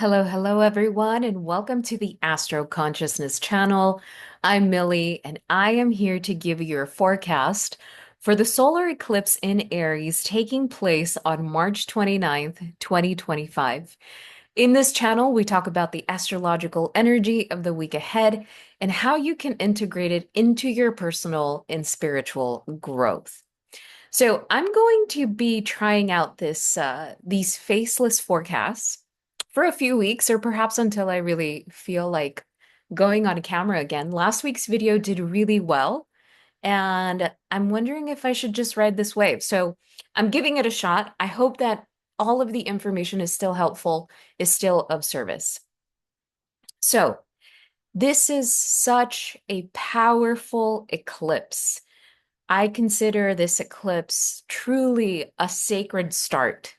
Hello, hello, everyone, and welcome to the Astro Consciousness channel. I'm Millie, and I am here to give you your forecast for the solar eclipse in Aries taking place on March 29th, 2025. In this channel, we talk about the astrological energy of the week ahead and how you can integrate it into your personal and spiritual growth. So I'm going to be trying out these faceless forecasts for a few weeks, or perhaps until I really feel like going on camera again. Last week's video did really well, and I'm wondering if I should just ride this wave. So I'm giving it a shot. I hope that all of the information is still helpful, is still of service. So this is such a powerful eclipse. I consider this eclipse truly a sacred start.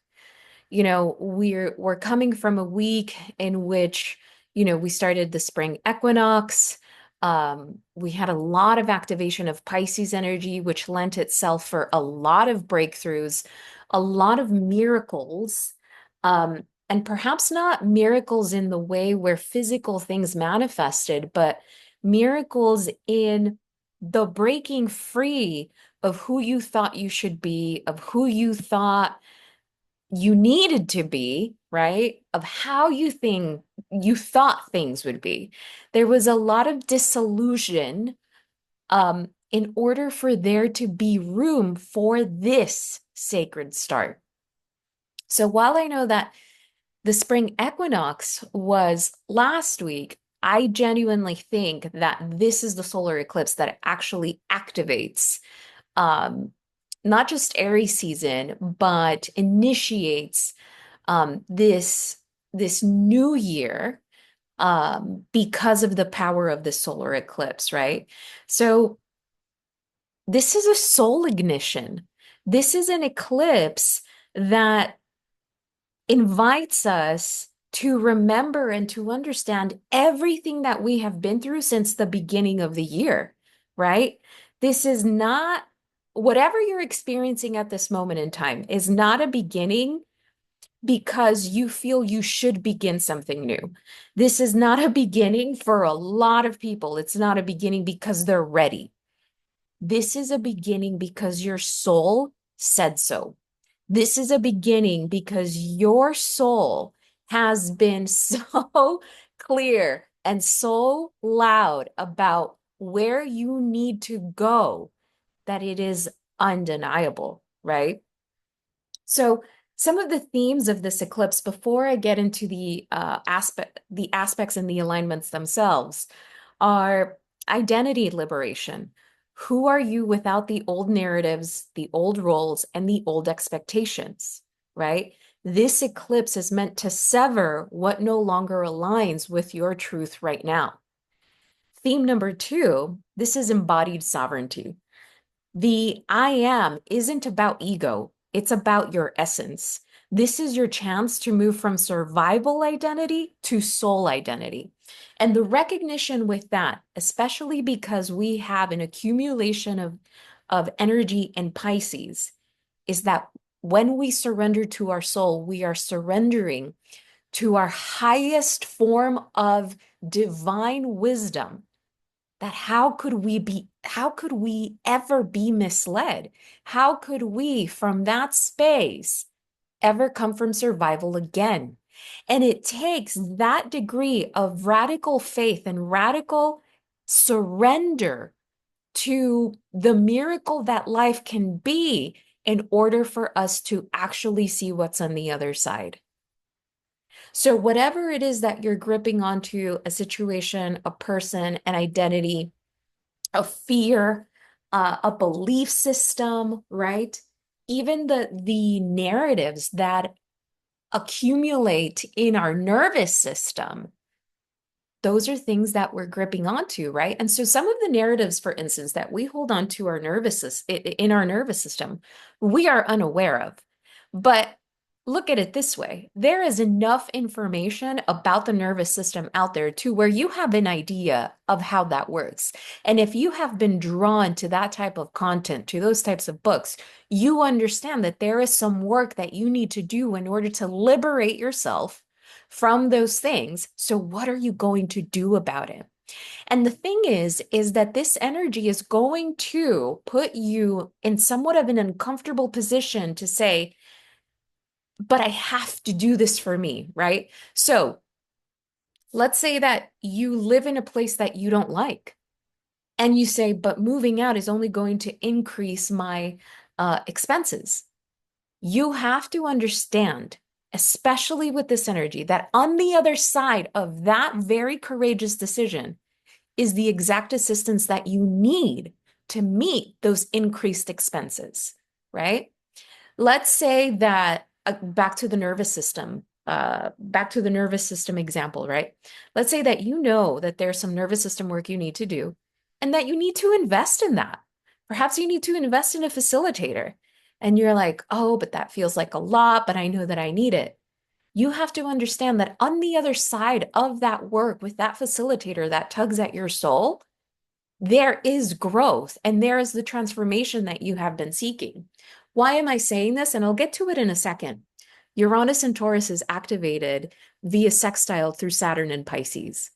We're coming from a week in which, we started the spring equinox. We had a lot of activation of Pisces energy, which lent itself for a lot of breakthroughs, a lot of miracles, and perhaps not miracles in the way where physical things manifested, but miracles in the breaking free of who you thought you should be, of who you thought you needed to be, right? Of how you thought things would be. There was a lot of disillusion in order for there to be room for this sacred start. So while I know that the spring equinox was last week, I genuinely think that this is the solar eclipse that actually activates um, not just Aries season, but initiates this new year because of the power of the solar eclipse, right? So this is a soul ignition. This is an eclipse that invites us to remember and to understand everything that we have been through since the beginning of the year, right? This is not whatever you're experiencing at this moment in time is not a beginning because you feel you should begin something new. This is not a beginning for a lot of people. It's not a beginning because they're ready. This is a beginning because your soul said so. This is a beginning because your soul has been so clear and so loud about where you need to go that it is undeniable, right? So some of the themes of this eclipse, before I get into the aspects and the alignments themselves, are identity liberation. Who are you without the old narratives, the old roles, and the old expectations, right? This eclipse is meant to sever what no longer aligns with your truth right now. Theme number two, this is embodied sovereignty. The I am isn't about ego, it's about your essence. This is your chance to move from survival identity to soul identity. And the recognition with that, especially because we have an accumulation of energy in Pisces, is that when we surrender to our soul, we are surrendering to our highest form of divine wisdom, that how could we ever be misled? How could we from that space ever come from survival again? And it takes that degree of radical faith and radical surrender to the miracle that life can be in order for us to actually see what's on the other side. So, whatever it is that you're gripping onto, a situation, a person, an identity, a fear, a belief system, right? Even the narratives that accumulate in our nervous system, those are things that we're gripping onto, right? And so some of the narratives, for instance, that we hold on to in our nervous system, we are unaware of. But look at it this way. There is enough information about the nervous system out there to where you have an idea of how that works. And if you have been drawn to that type of content, to those types of books, you understand that there is some work that you need to do in order to liberate yourself from those things. So what are you going to do about it? And the thing is that this energy is going to put you in somewhat of an uncomfortable position to say, but I have to do this for me, right? So let's say that you live in a place that you don't like, and you say, but moving out is only going to increase my expenses. You have to understand, especially with this energy, that on the other side of that very courageous decision is the exact assistance that you need to meet those increased expenses, right? Let's say that back to the nervous system example, right? Let's say that you know that there's some nervous system work you need to do and that you need to invest in that. Perhaps you need to invest in a facilitator. And you're like, oh, but that feels like a lot, but I know that I need it. You have to understand that on the other side of that work with that facilitator that tugs at your soul, there is growth and there is the transformation that you have been seeking. Why am I saying this? And I'll get to it in a second. Uranus and Taurus is activated via sextile through Saturn and Pisces.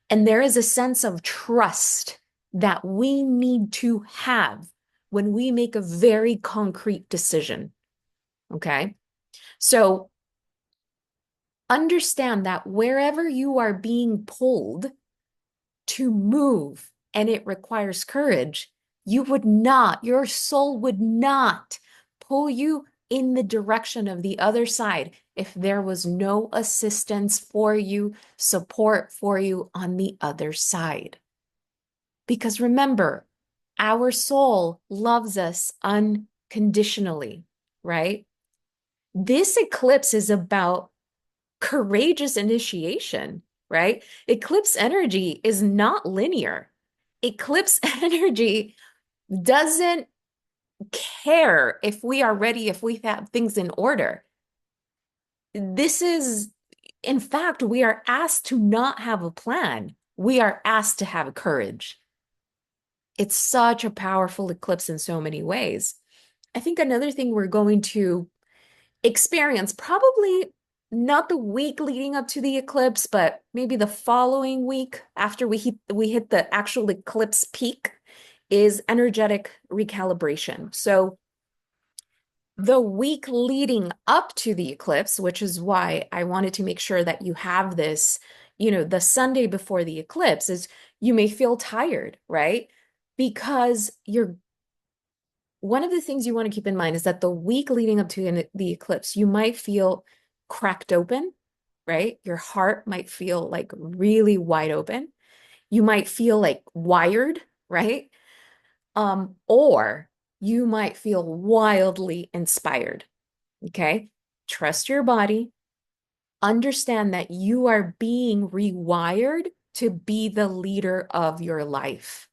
And there is a sense of trust that we need to have when we make a very concrete decision. Okay. So understand that wherever you are being pulled to move and it requires courage, your soul would not pull you in the direction of the other side if there was no assistance for you, support for you on the other side. Because remember, our soul loves us unconditionally, right? This eclipse is about courageous initiation, right? Eclipse energy is not linear. Eclipse energy doesn't care if we are ready, if we have things in order. This is, in fact, we are asked to not have a plan. We are asked to have courage. It's such a powerful eclipse in so many ways. I think another thing we're going to experience, probably not the week leading up to the eclipse, but maybe the following week after we hit the actual eclipse peak, is energetic recalibration. So the week leading up to the eclipse, which is why I wanted to make sure that you have this, the Sunday before the eclipse, is you may feel tired, right? Because one of the things you want to keep in mind is that the week leading up to the eclipse, you might feel cracked open, right? Your heart might feel like really wide open. You might feel like wired, right? Or you might feel wildly inspired. Okay. Trust your body. Understand that you are being rewired to be the leader of your life.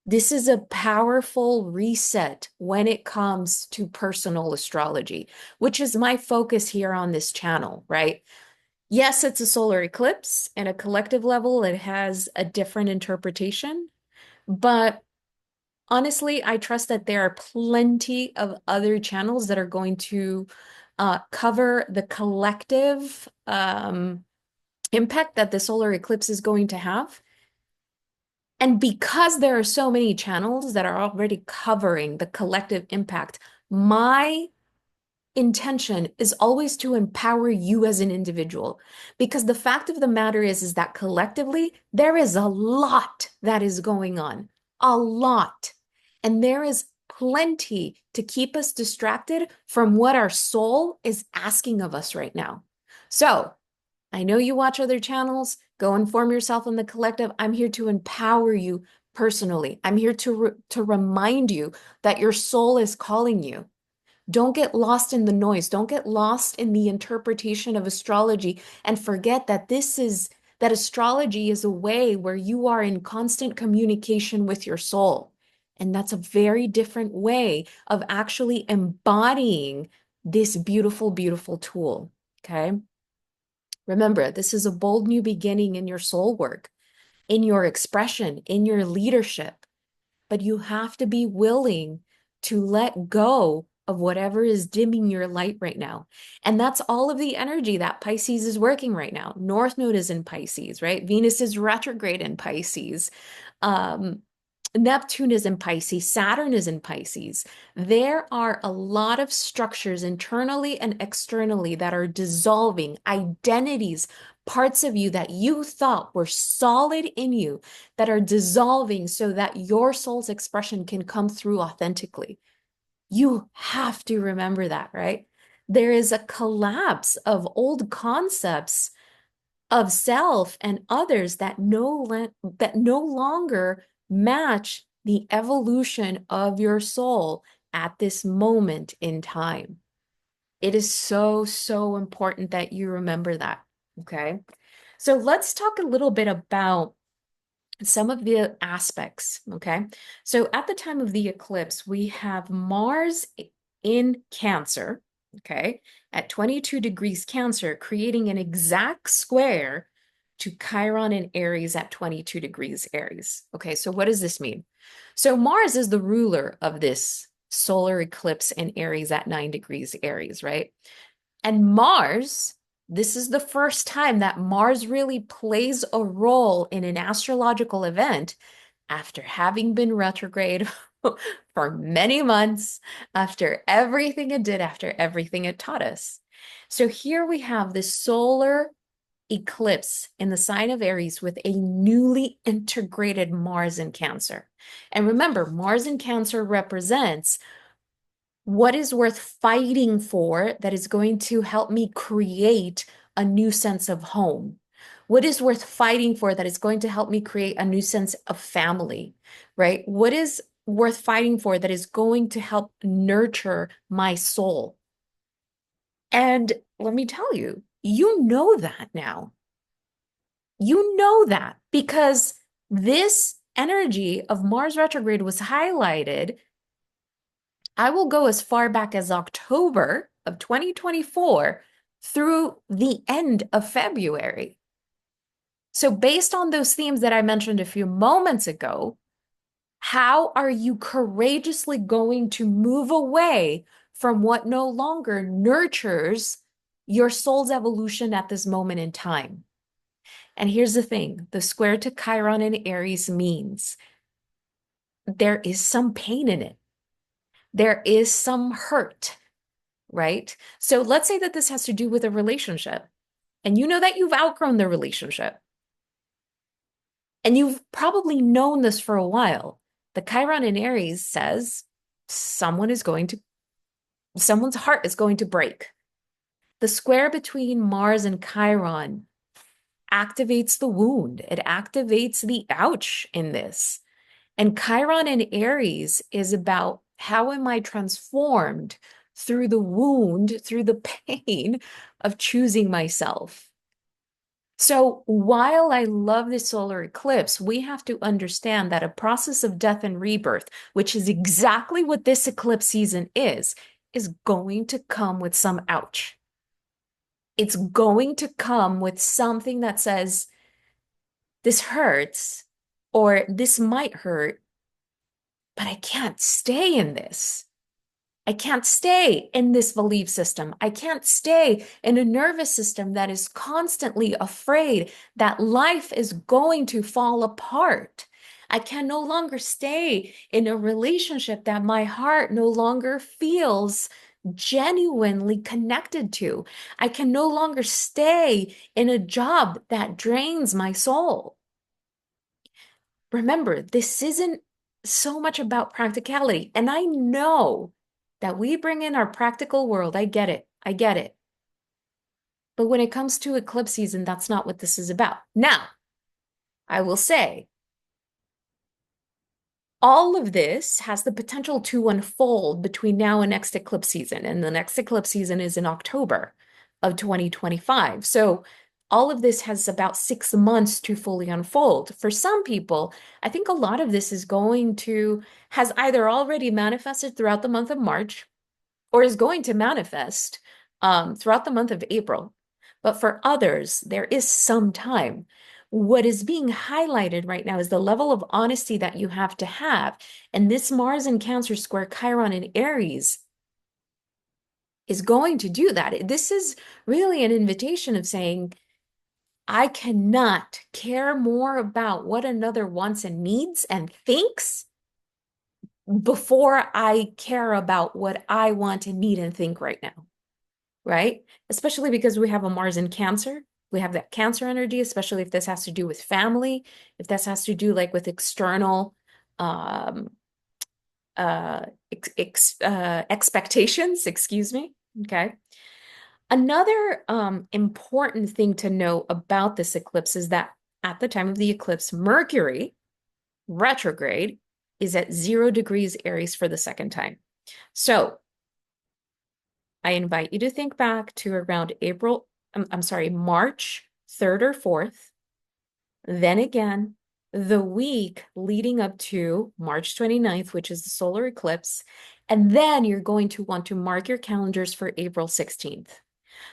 This is a powerful reset when it comes to personal astrology, which is my focus here on this channel, right? Yes, it's a solar eclipse. At a collective level, it has a different interpretation. But honestly, I trust that there are plenty of other channels that are going to cover the collective impact that the solar eclipse is going to have. And because there are so many channels that are already covering the collective impact, my intention is always to empower you as an individual. Because the fact of the matter is that collectively, there is a lot that is going on, a lot. And there is plenty to keep us distracted from what our soul is asking of us right now. So I know you watch other channels. Go inform yourself on the collective. I'm here to empower you personally. I'm here to remind you that your soul is calling you. Don't get lost in the noise. Don't get lost in the interpretation of astrology and forget that that astrology is a way where you are in constant communication with your soul. And that's a very different way of actually embodying this beautiful, beautiful tool. Okay. Remember, this is a bold new beginning in your soul work, in your expression, in your leadership. But you have to be willing to let go of whatever is dimming your light right now. And that's all of the energy that Pisces is working right now. North Node is in Pisces, right? Venus is retrograde in Pisces. Um, Neptune is in Pisces, Saturn is in Pisces. There are a lot of structures internally and externally that are dissolving, identities, parts of you that you thought were solid in you that are dissolving so that your soul's expression can come through authentically. You have to remember that, right? There is a collapse of old concepts of self and others that no longer match the evolution of your soul at this moment in time. It is so, so important that you remember that. Okay. So let's talk a little bit about some of the aspects. Okay. So at the time of the eclipse, we have Mars in Cancer. Okay. At 22 degrees Cancer, creating an exact square to Chiron in Aries at 22 degrees Aries. Okay. So what does this mean? So Mars is the ruler of this solar eclipse in Aries at 9 degrees Aries, right? And Mars, this is the first time that Mars really plays a role in an astrological event after having been retrograde for many months, after everything it did, after everything it taught us. So here we have this solar eclipse in the sign of Aries with a newly integrated Mars in Cancer. And remember, Mars in Cancer represents what is worth fighting for that is going to help me create a new sense of home? What is worth fighting for that is going to help me create a new sense of family, right? What is worth fighting for that is going to help nurture my soul? And let me tell you, you know that now. You know that because this energy of Mars retrograde was highlighted. I will go as far back as October of 2024 through the end of February. So, based on those themes that I mentioned a few moments ago, how are you courageously going to move away from what no longer nurtures your soul's evolution at this moment in time? And here's the thing, the square to Chiron in Aries means there is some pain in it. There is some hurt, right? So let's say that this has to do with a relationship, and you know that you've outgrown the relationship, and you've probably known this for a while. The Chiron in Aries says someone's heart is going to break. The square between Mars and Chiron activates the wound. It activates the ouch in this. And Chiron in Aries is about how am I transformed through the wound, through the pain of choosing myself. So while I love the solar eclipse, we have to understand that a process of death and rebirth, which is exactly what this eclipse season is going to come with some ouch. It's going to come with something that says, this hurts, or this might hurt, but I can't stay in this. I can't stay in this belief system. I can't stay in a nervous system that is constantly afraid that life is going to fall apart. I can no longer stay in a relationship that my heart no longer feels genuinely connected to. I can no longer stay in a job that drains my soul. Remember, this isn't so much about practicality. And I know that we bring in our practical world. I get it. I get it. But when it comes to eclipse season, that's not what this is about. Now, I will say, all of this has the potential to unfold between now and next eclipse season. And the next eclipse season is in October of 2025. So all of this has about 6 months to fully unfold. For some people, I think a lot of this has either already manifested throughout the month of March or is going to manifest throughout the month of April. But for others, there is some time. What is being highlighted right now is the level of honesty that you have to have. And this Mars in Cancer square Chiron in Aries is going to do that. This is really an invitation of saying, I cannot care more about what another wants and needs and thinks before I care about what I want and need and think right now, right? Especially because we have a Mars in Cancer. We have that Cancer energy, especially if this has to do with family, if this has to do like with external um, expectations, excuse me. Okay. Another important thing to know about this eclipse is that at the time of the eclipse, Mercury retrograde is at 0 degrees Aries for the second time. So I invite you to think back to around I'm sorry, March 3rd or 4th. Then again, the week leading up to March 29th, which is the solar eclipse. And then you're going to want to mark your calendars for April 16th.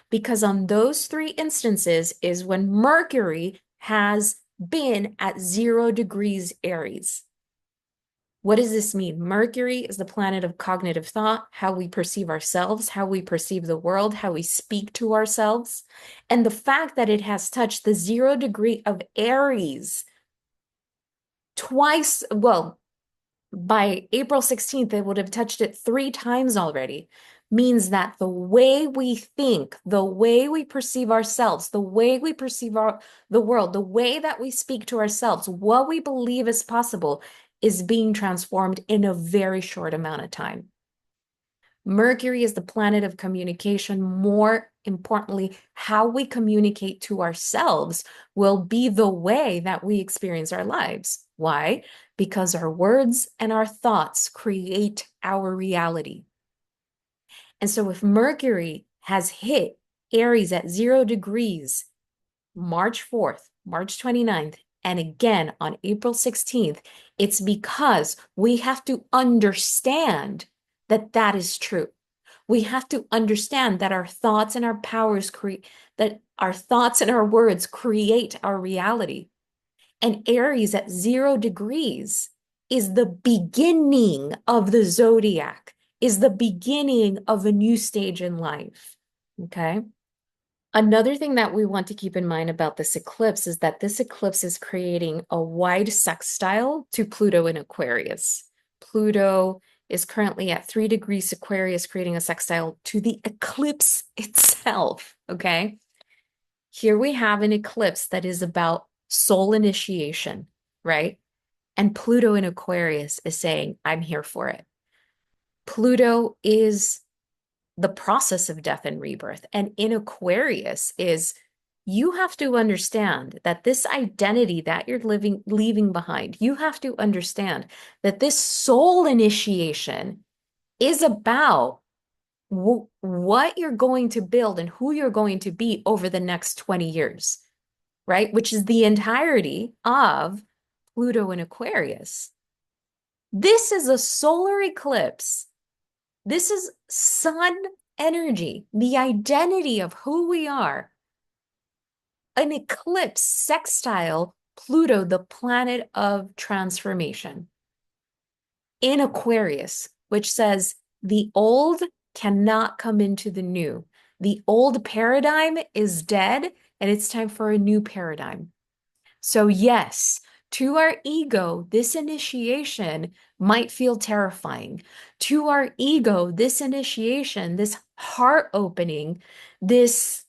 Because on those three instances is when Mercury has been at 0 degrees Aries. What does this mean? Mercury is the planet of cognitive thought, how we perceive ourselves, how we perceive the world, how we speak to ourselves. And the fact that it has touched the 0 degree of Aries twice, well, by April 16th, it would have touched it 3 times already, means that the way we think, the way we perceive ourselves, the way we perceive the world, the way that we speak to ourselves, what we believe is possible is being transformed in a very short amount of time. Mercury is the planet of communication. More importantly, how we communicate to ourselves will be the way that we experience our lives. Why? Because our words and our thoughts create our reality. And so if Mercury has hit Aries at 0 degrees, March 4th, March 29th, and again on April 16th, it's because we have to understand that that is true. We have to understand that our thoughts and our that our thoughts and our words create our reality. And Aries at 0 degrees is the beginning of the zodiac, is the beginning of a new stage in life. Okay. Another thing that we want to keep in mind about this eclipse is that this eclipse is creating a wide sextile to Pluto in Aquarius. Pluto is currently at 3 degrees Aquarius, creating a sextile to the eclipse itself, okay? Here we have an eclipse that is about soul initiation, right? And Pluto in Aquarius is saying, I'm here for it. Pluto is the process of death and rebirth. And in Aquarius is you have to understand that this identity that you're leaving behind, you have to understand that this soul initiation is about what you're going to build and who you're going to be over the next 20 years, right? Which is the entirety of Pluto in Aquarius. This is a solar eclipse. This is sun energy, the identity of who we are. An eclipse sextile Pluto, the planet of transformation, in Aquarius, which says the old cannot come into the new. The old paradigm is dead, and it's time for a new paradigm. So, yes, to our ego, this initiation might feel terrifying. To our ego, this initiation, this heart opening, this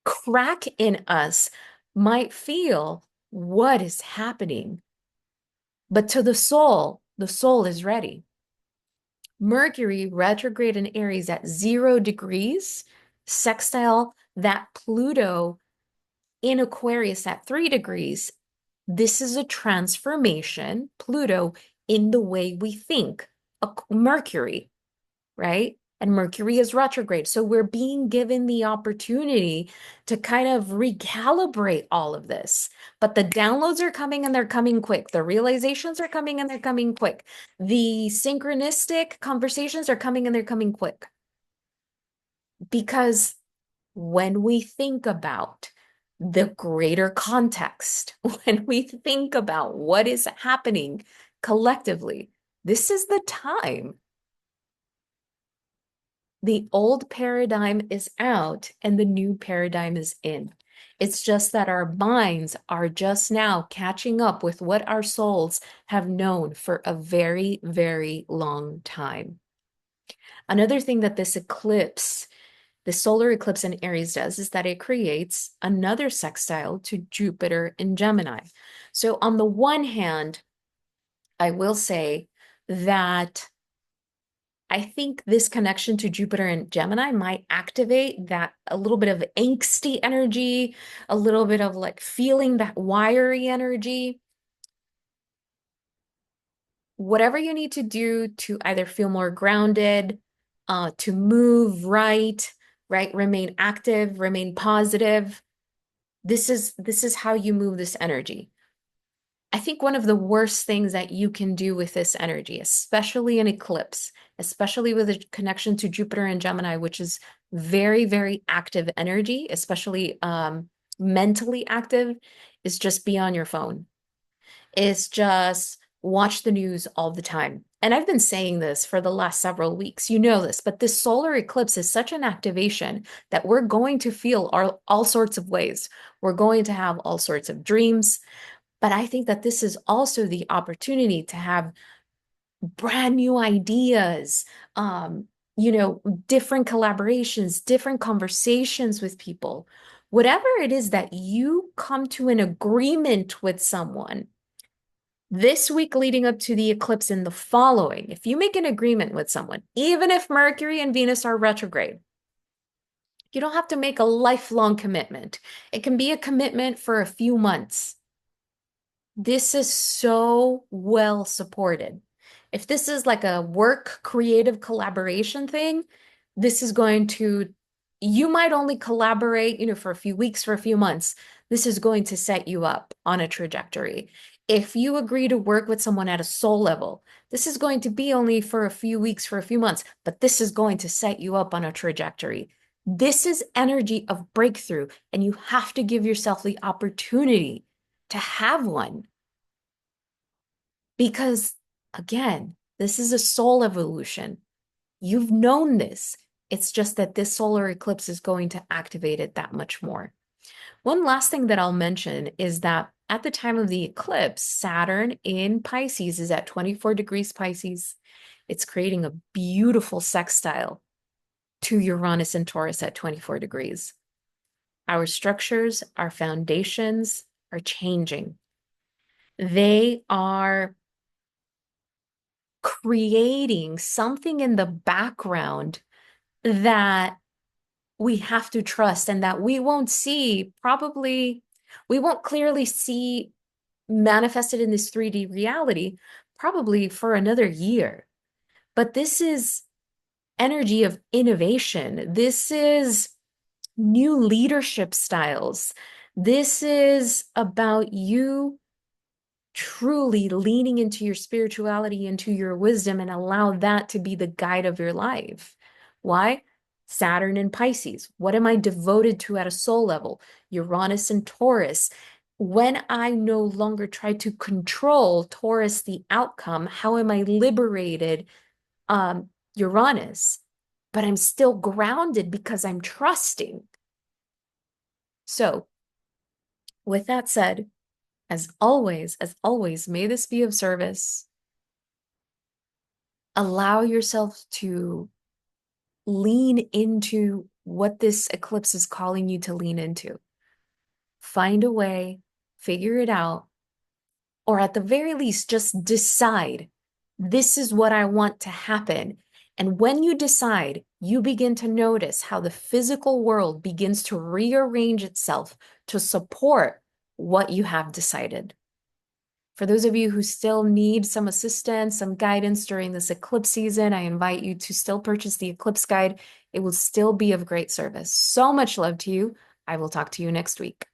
crack in us might feel, what is happening? But to the soul is ready. Mercury retrograde in Aries at 0 degrees, sextile that Pluto in Aquarius at 3 degrees. This is a transformation, Pluto, in the way we think. Mercury, right? And Mercury is retrograde. So we're being given the opportunity to kind of recalibrate all of this. But the downloads are coming and they're coming quick. The realizations are coming and they're coming quick. The synchronistic conversations are coming and they're coming quick. Because when we think about the greater context, when we think about what is happening collectively, this is the time. The old paradigm is out and the new paradigm is in. It's just that our minds are just now catching up with what our souls have known for a very, very long time. Another thing that this eclipse, the solar eclipse in Aries does is that it creates another sextile to Jupiter in Gemini. So on the one hand, I will say that I think this connection to Jupiter and Gemini might activate that a little bit of angsty energy, a little bit of like feeling that wiry energy. Whatever you need to do to either feel more grounded, to move right, remain active, remain positive. This is how you move this energy. I think one of the worst things that you can do with this energy, especially an eclipse, especially with a connection to Jupiter and Gemini, which is very, very active energy, especially mentally active, is just be on your phone. Is just watch the news all the time. And I've been saying this for the last several weeks. You know this, but this solar eclipse is such an activation that we're going to feel all sorts of ways. We're going to have all sorts of dreams. But I think that this is also the opportunity to have brand new ideas, different collaborations, different conversations with people. Whatever it is that you come to an agreement with someone this week leading up to the eclipse in the following, if you make an agreement with someone, even if Mercury and Venus are retrograde, you don't have to make a lifelong commitment. It can be a commitment for a few months. This is so well supported. If this is like a work creative collaboration thing, this is going to, you might only collaborate, for a few weeks, for a few months. This is going to set you up on a trajectory. If you agree to work with someone at a soul level, this is going to be only for a few weeks, for a few months, but this is going to set you up on a trajectory. This is energy of breakthrough, and you have to give yourself the opportunity to have one. Because again, this is a soul evolution. You've known this. It's just that this solar eclipse is going to activate it that much more. One last thing that I'll mention is that at the time of the eclipse, Saturn in Pisces is at 24 degrees Pisces. It's creating a beautiful sextile to Uranus and Taurus at 24 degrees. Our structures, our foundations are changing. They are creating something in the background that we have to trust and that we won't see, probably, we won't clearly see manifested in this 3D reality, probably for another year. But this is energy of innovation. This is new leadership styles. This is about you truly leaning into your spirituality, into your wisdom, and allow that to be the guide of your life. Why? Saturn and Pisces. What am I devoted to at a soul level? Uranus and Taurus. When I no longer try to control Taurus, the outcome, how am I liberated? Uranus, but I'm still grounded because I'm trusting. So, with that said, as always, may this be of service. Allow yourself to lean into what this eclipse is calling you to lean into. Find a way, figure it out, or at the very least, just decide this is what I want to happen. And when you decide, you begin to notice how the physical world begins to rearrange itself to support what you have decided. For those of you who still need some assistance, some guidance during this eclipse season, I invite you to still purchase the Eclipse Guide. It will still be of great service. So much love to you. I will talk to you next week.